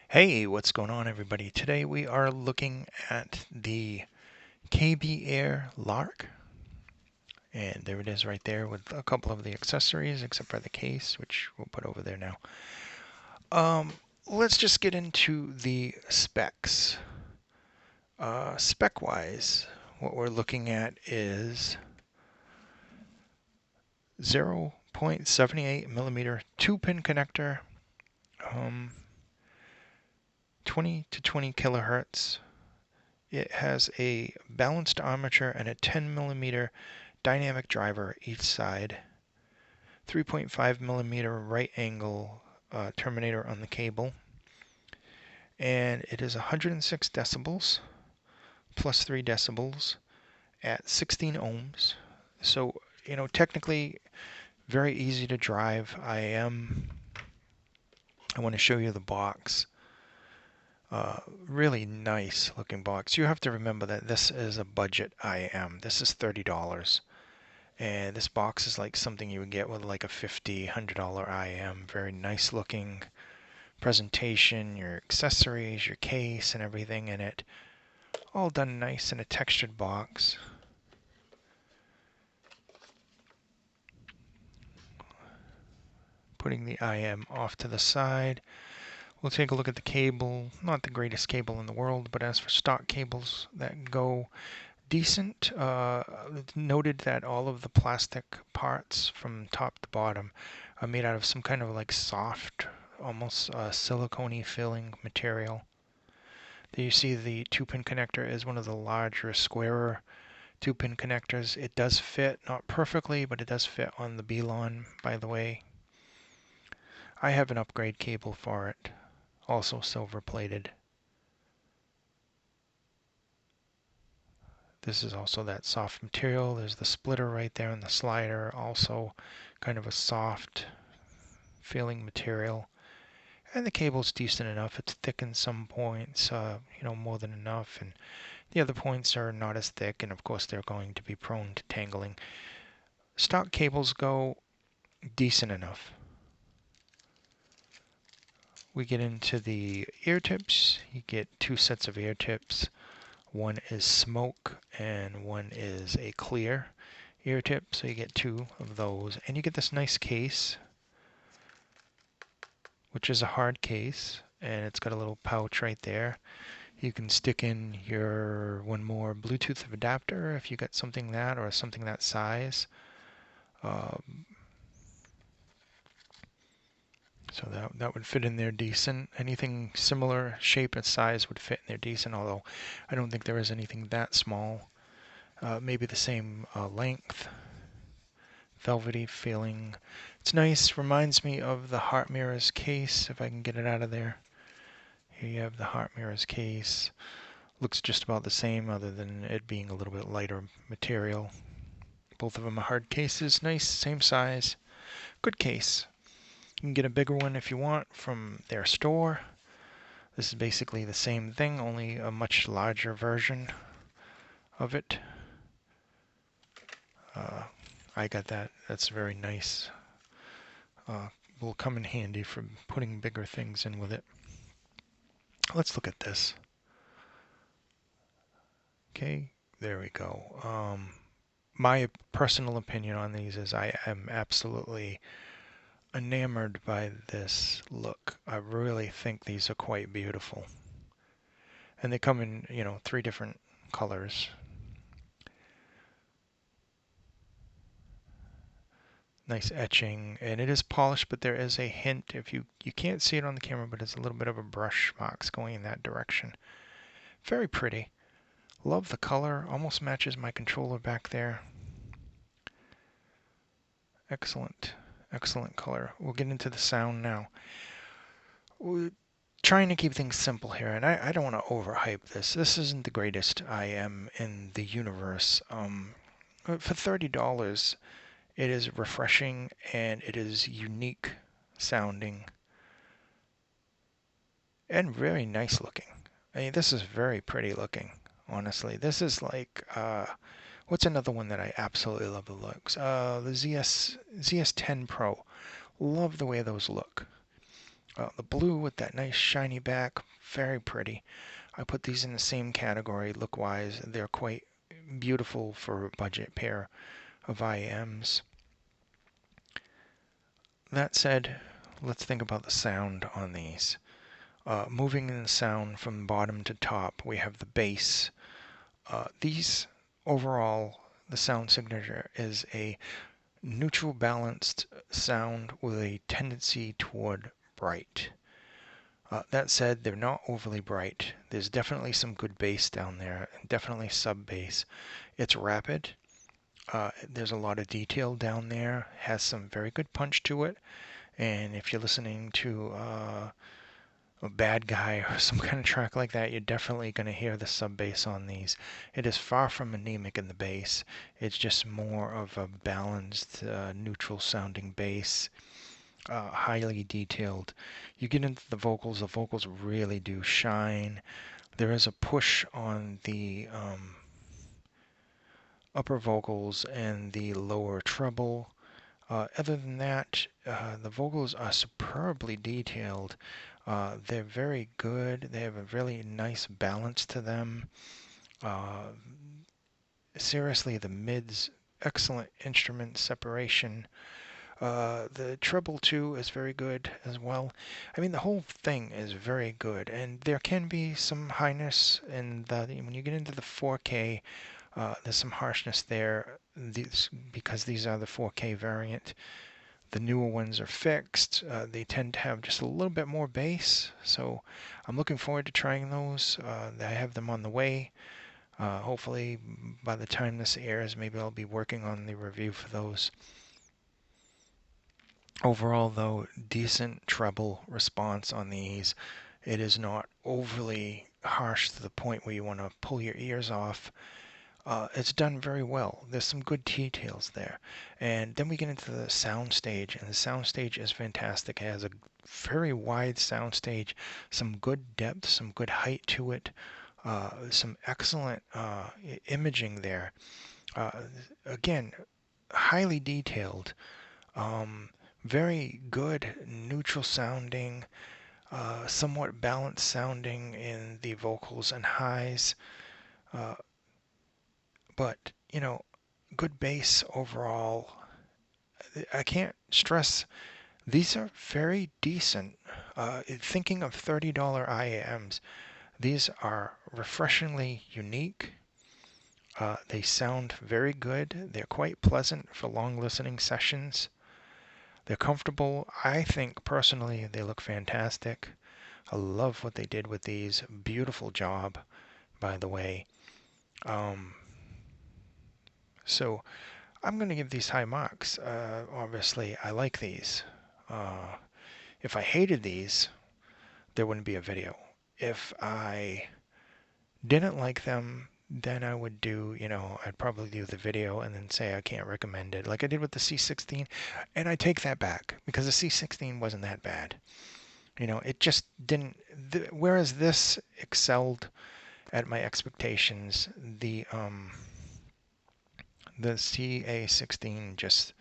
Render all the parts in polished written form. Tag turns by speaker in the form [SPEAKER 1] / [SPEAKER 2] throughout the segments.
[SPEAKER 1] Hey, what's going on, everybody? Today we are looking at the EAR Lark, and there it is right there with a couple of the accessories, except for the case, which we'll put over there now. Let's just get into the specs. Spec-wise, what we're looking at is 0.78 millimeter 2-pin connector, 20 to 20 kilohertz. It has a balanced armature and a 10 millimeter dynamic driver each side, 3.5 millimeter right angle terminator on the cable, and it is 106 decibels plus 3 decibels at 16 ohms. So, technically very easy to drive. I want to show you the box. Really nice looking box. You have to remember that this is a budget IM. This is $30. And this box is like something you would get with like a $50, $100 IM. Very nice looking presentation, your accessories, your case, and everything in it. All done nice in a textured box. Putting the IM off to the side. We'll take a look at the cable. Not the greatest cable in the world, but as for stock cables that go decent, noted that all of the plastic parts from top to bottom are made out of some kind of like soft, almost silicone-y feeling material. There you see the 2-pin connector is one of the larger, squarer 2-pin connectors. It does fit, not perfectly, but it does fit on the B-Lon, by the way. I have an upgrade cable for it, also silver plated. This is also that soft material. There's the splitter right there and the slider, also kind of a soft feeling material. And the cable's decent enough. It's thick in some points, more than enough. And the other points are not as thick, and of course they're going to be prone to tangling. Stock cables go decent enough. We get into the ear tips. You get 2 sets of ear tips. One is smoke and one is a clear ear tip, so you get 2 of those. And you get this nice case, which is a hard case, and it's got a little pouch right there. You can stick in your one more Bluetooth adapter if you got something that or something that size. So that would fit in there decent. Anything similar shape and size would fit in there decent, although I don't think there is anything that small. Maybe the same length. Velvety feeling. It's nice. Reminds me of the Heart Mirrors case, if I can get it out of there. Here you have the Heart Mirrors case. Looks just about the same, other than it being a little bit lighter material. Both of them are hard cases. Nice, same size. Good case. You can get a bigger one if you want from their store. This is basically the same thing, only a much larger version of it. I got that. That's very nice. Will come in handy for putting bigger things in with it. Let's look at this. Okay, there we go. My personal opinion on these is I am absolutely enamored by this look. I really think these are quite beautiful. And they come in, 3 different colors. Nice etching, and it is polished, but there is a hint, if you can't see it on the camera, but it's a little bit of a brush marks going in that direction. Very pretty. Love the color, almost matches my controller back there. Excellent, excellent color. We'll get into the sound now. We're trying to keep things simple here, and I don't want to overhype this. This isn't the greatest IM in the universe. For $30, it is refreshing and it is unique sounding and very nice looking. I mean, this is very pretty looking, honestly. This is like, what's another one that I absolutely love the looks? The ZS10 Pro. Love the way those look. The blue with that nice shiny back, very pretty. I put these in the same category look-wise. They're quite beautiful for a budget pair of IEMs. That said, let's think about the sound on these. Moving in the sound from bottom to top, we have the bass. These overall, the sound signature is a neutral balanced sound with a tendency toward bright. That said, they're not overly bright. There's definitely some good bass down there, definitely sub bass. It's rapid. There's a lot of detail down there, has some very good punch to it. And if you're listening to a bad guy or some kind of track like that, you're definitely going to hear the sub bass on these. It is far from anemic in the bass. It's just more of a balanced, neutral sounding bass. Highly detailed. You get into the vocals really do shine. There is a push on the upper vocals and the lower treble. Other than that, the vocals are superbly detailed. They're very good. They have a really nice balance to them. Seriously, the mids, excellent instrument separation. The treble too is very good as well. I mean, the whole thing is very good, and there can be some highness in when you get into the 4K. There's some harshness there, because these are the 4K variant. The newer ones are fixed. They tend to have just a little bit more bass, so I'm looking forward to trying those. I have them on the way. Hopefully, by the time this airs, maybe I'll be working on the review for those. Overall, though, decent treble response on these. It is not overly harsh to the point where you want to pull your ears off. It's done very well. There's some good details there. And then we get into the sound stage, and the sound stage is fantastic. It has a very wide sound stage, some good depth, some good height to it, some excellent imaging there. Again, highly detailed. Very good neutral sounding, somewhat balanced sounding in the vocals and highs, but good bass overall. I can't stress these are very decent. Thinking of $30 IAMs, these are refreshingly unique. They sound very good. They're quite pleasant for long listening sessions. They're comfortable. I think personally they look fantastic. I love what they did with these. Beautiful job, by the way. So I'm going to give these high marks. Obviously, I like these. If I hated these, there wouldn't be a video. If I didn't like them, then I would do, I'd probably do the video and then say I can't recommend it, like I did with the C16. And I take that back, because the C16 wasn't that bad. It just didn't. Whereas this excelled at my expectations, the CA16 just,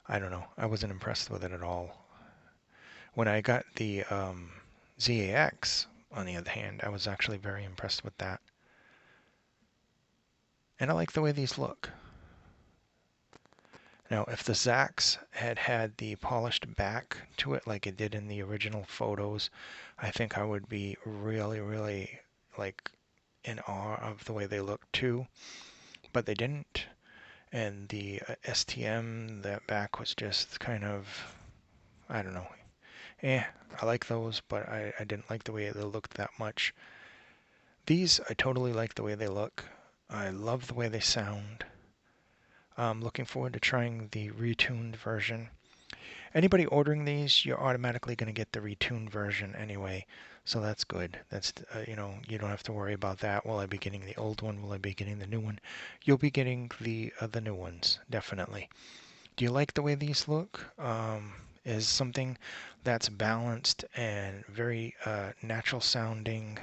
[SPEAKER 1] I don't know. I wasn't impressed with it at all. When I got the ZAX, on the other hand, I was actually very impressed with that. And I like the way these look. Now, if the Zax had the polished back to it like it did in the original photos, I think I would be really, really like in awe of the way they look too. But they didn't. And the STM, that back was just kind of, I don't know. I like those, but I didn't like the way they looked that much. These, I totally like the way they look. I love the way they sound. I'm looking forward to trying the retuned version. Anybody ordering these, you're automatically going to get the retuned version anyway, so that's good. That's you don't have to worry about that. Will I be getting the old one? Will I be getting the new one? You'll be getting the new ones, definitely. Do you like the way these look? Is something that's balanced and very natural sounding,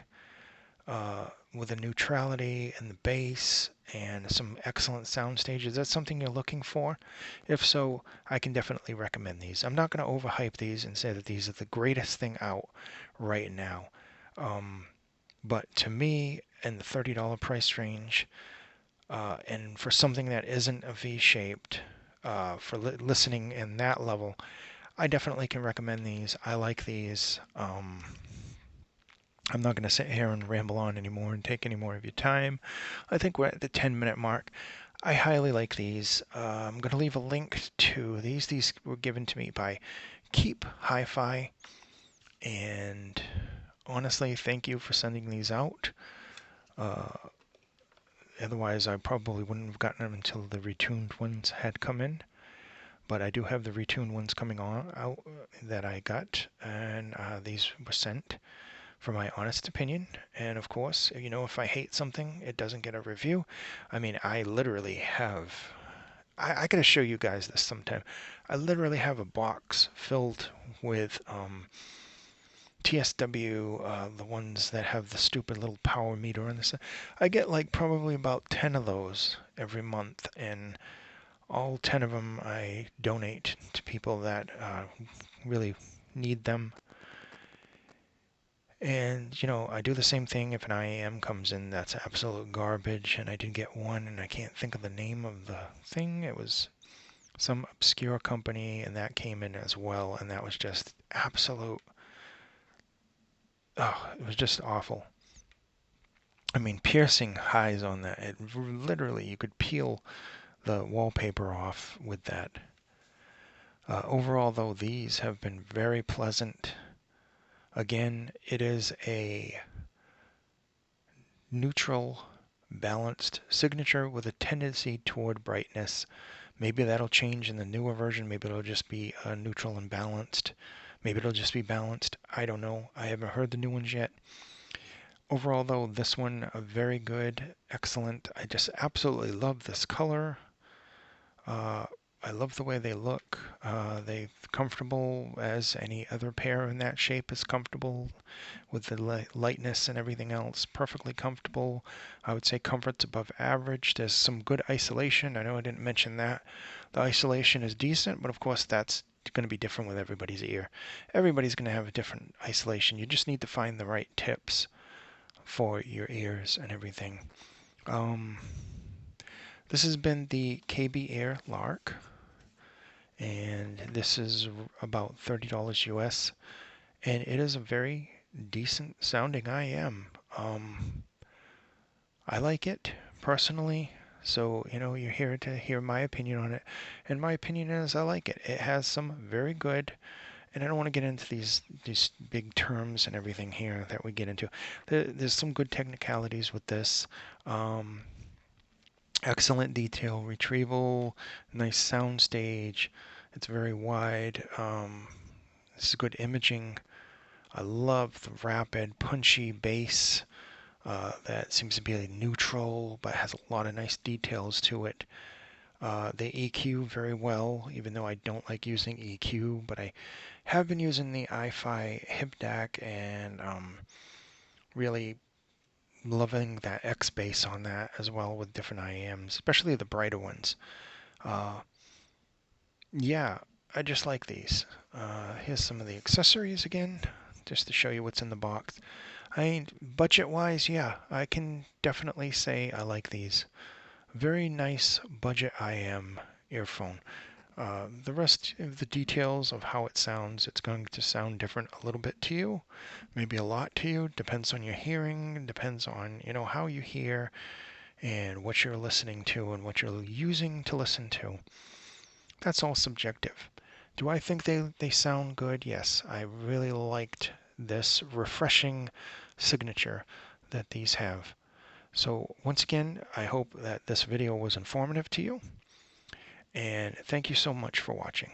[SPEAKER 1] with a neutrality and the bass and some excellent sound stages. Is that something you're looking for? If so, I can definitely recommend these. I'm not going to overhype these and say that these are the greatest thing out right now. But to me, in the $30 price range, and for something that isn't a V-shaped, for listening in that level, I definitely can recommend these. I like these. I'm not going to sit here and ramble on anymore and take any more of your time. I think we're at the 10-minute mark. I highly like these. I'm going to leave a link to these. These were given to me by Keep Hi-Fi. And honestly, thank you for sending these out. Otherwise, I probably wouldn't have gotten them until the retuned ones had come in. But I do have the retuned ones coming out that I got, and these were sent for my honest opinion. And of course, you know, if I hate something, it doesn't get a review. I mean, I literally have. I gotta show you guys this sometime. I literally have a box filled with TSW, the ones that have the stupid little power meter on this. I get like probably about 10 of those every month, and all 10 of them I donate to people that really need them. And, you know, I do the same thing if an IAM comes in that's absolute garbage, and I did get one, and I can't think of the name of the thing. It was some obscure company, and that came in as well, and that was just absolute. Oh, it was just awful. I mean, piercing highs on that. It literally, you could peel the wallpaper off with that. Overall, though, these have been very pleasant. Again, it is a neutral, balanced signature with a tendency toward brightness. Maybe that'll change in the newer version. Maybe it'll just be neutral and balanced. Maybe it'll just be balanced. I don't know. I haven't heard the new ones yet. Overall, though, this one very good, excellent. I just absolutely love this color. I love the way they look. They're comfortable as any other pair in that shape is comfortable with the lightness and everything else. Perfectly comfortable. I would say comfort's above average. There's some good isolation. I know I didn't mention that. The isolation is decent, but of course that's going to be different with everybody's ear. Everybody's going to have a different isolation. You just need to find the right tips for your ears and everything. This has been the EAR Lark, and this is about $30 US, and it is a very decent sounding IM. I like it personally, so you know you're here to hear my opinion on it, and my opinion is I like it. It has some very good, and I don't want to get into these big terms and everything here that we get into. There's some good technicalities with this. Excellent detail retrieval, nice sound stage. It's very wide. This is good imaging. I love the rapid, punchy bass that seems to be neutral but has a lot of nice details to it. They EQ very well, even though I don't like using EQ, but I have been using the iFi hip DAC and really loving that X bass on that as well with different IAMs, especially the brighter ones. Yeah, I just like these. Here's some of the accessories again, just to show you what's in the box. I mean, budget-wise, yeah, I can definitely say I like these. Very nice budget IM earphone. The rest of the details of how it sounds, it's going to sound different a little bit to you, maybe a lot to you. Depends on your hearing, depends on, you know, how you hear and what you're listening to and what you're using to listen to. That's all subjective. Do I think they sound good? Yes, I really liked this refreshing signature that these have. So once again, I hope that this video was informative to you, and thank you so much for watching.